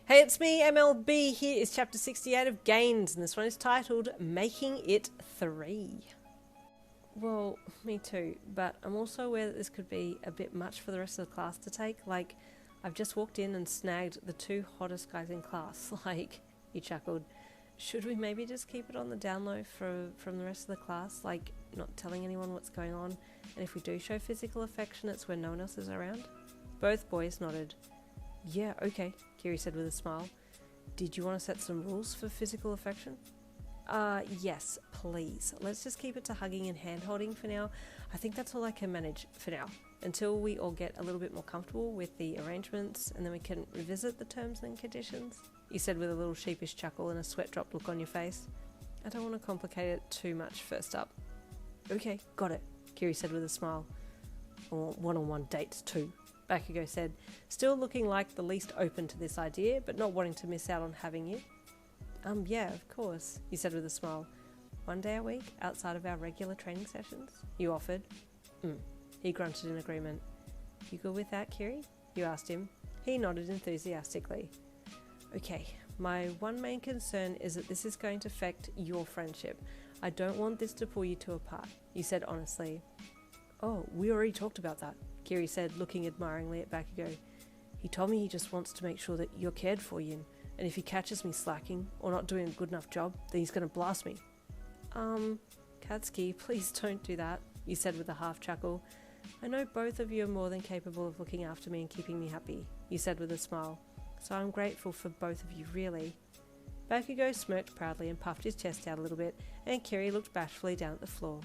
Hey, it's me, MLB. Here is chapter 68 of Gains, and this one is titled Making It 3. Well, me too, but I'm also aware that this could be a bit much for the rest of the class to take. Like, I've just walked in and snagged the two hottest guys in class. Like, he chuckled. Should we maybe just keep it on the down low from the rest of the class? Like, not telling anyone what's going on? And if we do show physical affection, it's when no one else is around? Both boys nodded. Yeah, okay, Kiri said with a smile. Did you want to set some rules for physical affection? Yes, please. Let's just keep it to hugging and hand-holding for now. I think that's all I can manage for now, until we all get a little bit more comfortable with the arrangements, and then we can revisit the terms and conditions, you said with a little sheepish chuckle and a sweat-drop look on your face. I don't want to complicate it too much first up. Okay, got it, Kiri said with a smile. I want one-on-one dates too, Bakugo said, still looking like the least open to this idea, but not wanting to miss out on having you. Yeah, of course, he said with a smile. 1 day a week, outside of our regular training sessions, you offered. He grunted in agreement. You good with that, Kiri? You asked him. He nodded enthusiastically. Okay, my one main concern is that this is going to affect your friendship. I don't want this to pull you two apart, you said honestly. Oh, we already talked about that, Kiri said, looking admiringly at Bakugo. He told me he just wants to make sure that you're cared for, Yin, and if he catches me slacking or not doing a good enough job, then he's going to blast me. Katsuki, please don't do that, you said with a half chuckle. I know both of you are more than capable of looking after me and keeping me happy, you said with a smile, so I'm grateful for both of you, really. Bakugo smirked proudly and puffed his chest out a little bit, and Kiri looked bashfully down at the floor.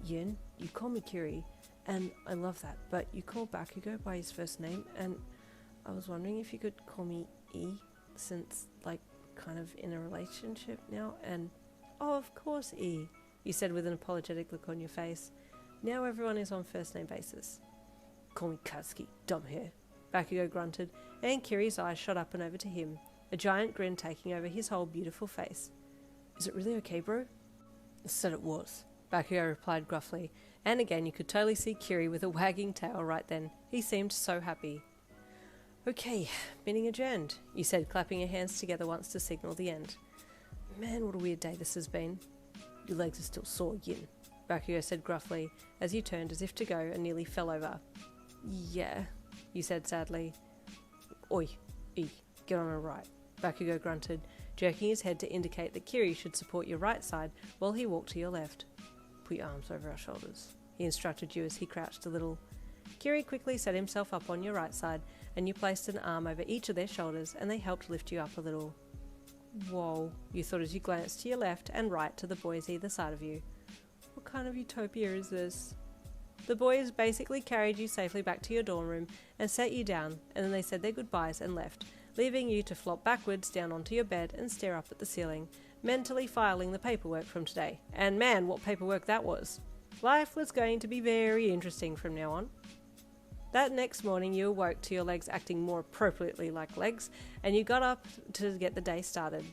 Yin, you call me Kiri, and I love that, but you call Bakugo by his first name, and I was wondering if you could call me E, since, kind of in a relationship now, and... Oh, of course, E, you said with an apologetic look on your face. Now everyone is on first name basis. Call me Katsuki, dumbhair, Bakugo grunted, and Kiri's eyes shot up and over to him, a giant grin taking over his whole beautiful face. Is it really okay, bro? I said it was, Bakugo replied gruffly, and again you could totally see Kiri with a wagging tail right then. He seemed so happy. Okay, meeting adjourned, you said, clapping your hands together once to signal the end. Man, what a weird day this has been. Your legs are still sore, Yin, Bakugo said gruffly, as you turned as if to go and nearly fell over. Yeah, you said sadly. Oi, E, get on her right, Bakugo grunted, jerking his head to indicate that Kiri should support your right side while he walked to your left. Put your arms over our shoulders, he instructed you as he crouched a little. Kiri quickly set himself up on your right side, and you placed an arm over each of their shoulders, and they helped lift you up a little. Whoa, you thought as you glanced to your left and right to the boys either side of you. What kind of utopia is this? The boys basically carried you safely back to your dorm room and set you down, and then they said their goodbyes and left, leaving you to flop backwards down onto your bed and stare up at the ceiling, mentally filing the paperwork from today. And man, what paperwork that was! Life was going to be very interesting from now on. That next morning you awoke to your legs acting more appropriately like legs, and you got up to get the day started.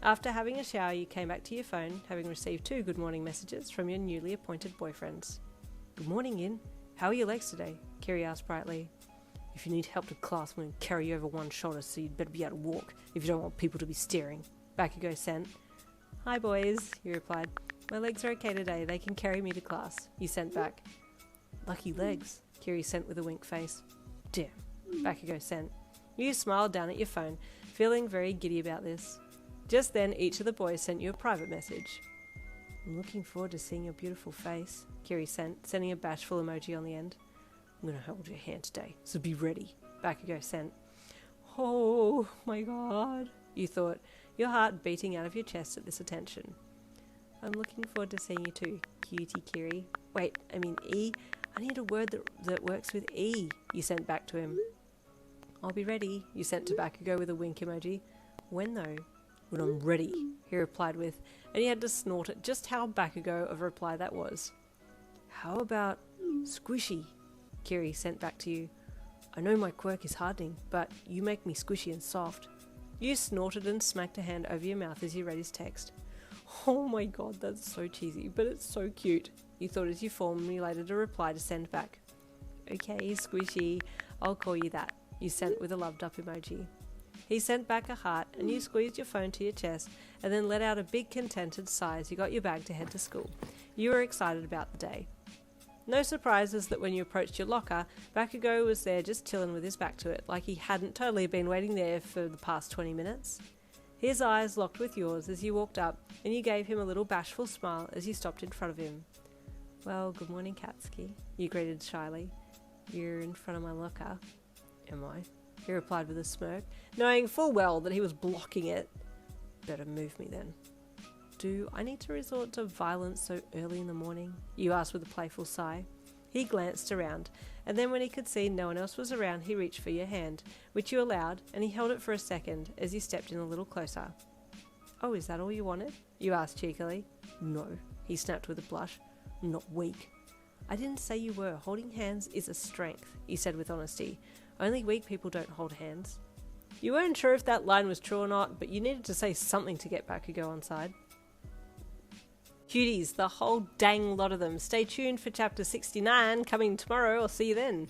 After having a shower, you came back to your phone, having received 2 good morning messages from your newly appointed boyfriends. Good morning, Yin. How are your legs today? Kiri asked brightly. If you need help to class, I'm going to carry you over one shoulder, so you'd better be able to walk if you don't want people to be staring, Bakugo sent. Hi boys, he replied. My legs are okay today, they can carry me to class, you sent back. Lucky legs, Kiri sent with a wink face. Damn, Bakugo sent. You smiled down at your phone, feeling very giddy about this. Just then, each of the boys sent you a private message. I'm looking forward to seeing your beautiful face, Kiri sent, sending a bashful emoji on the end. I'm going to hold your hand today, so be ready, Bakugo sent. Oh my god, you thought, your heart beating out of your chest at this attention. I'm looking forward to seeing you too, cutie Kiri. Wait, I mean E? I need a word that works with E, you sent back to him. I'll be ready, you sent to Bakugo with a wink emoji. When though? When I'm ready, he replied with, and he had to snort at just how Bakugo of a reply that was. How about squishy? Kiri sent back to you. I know my quirk is hardening, but you make me squishy and soft. You snorted and smacked a hand over your mouth as you read his text. Oh my god, that's so cheesy, but it's so cute, you thought as you formulated a reply to send back. Okay, squishy, I'll call you that, you sent with a loved up emoji. He sent back a heart, and you squeezed your phone to your chest and then let out a big contented sigh as you got your bag to head to school. You were excited about the day. No surprises that when you approached your locker, Bakugou was there just chilling with his back to it, like he hadn't totally been waiting there for the past 20 minutes. His eyes locked with yours as you walked up, and you gave him a little bashful smile as you stopped in front of him. Well, good morning, Katsuki, you greeted shyly. You're in front of my locker. Am I? He replied with a smirk, knowing full well that he was blocking it. Better move me then. Do I need to resort to violence so early in the morning? You asked with a playful sigh. He glanced around, and then when he could see no one else was around, he reached for your hand, which you allowed, and he held it for a second as you stepped in a little closer. Oh, is that all you wanted? You asked cheekily. No, he snapped with a blush. Not weak. I didn't say you were. Holding hands is a strength, you said with honesty. Only weak people don't hold hands. You weren't sure if that line was true or not, but you needed to say something to get Bakugou on side. Cuties, the whole dang lot of them. Stay tuned for chapter 69 coming tomorrow. I'll see you then.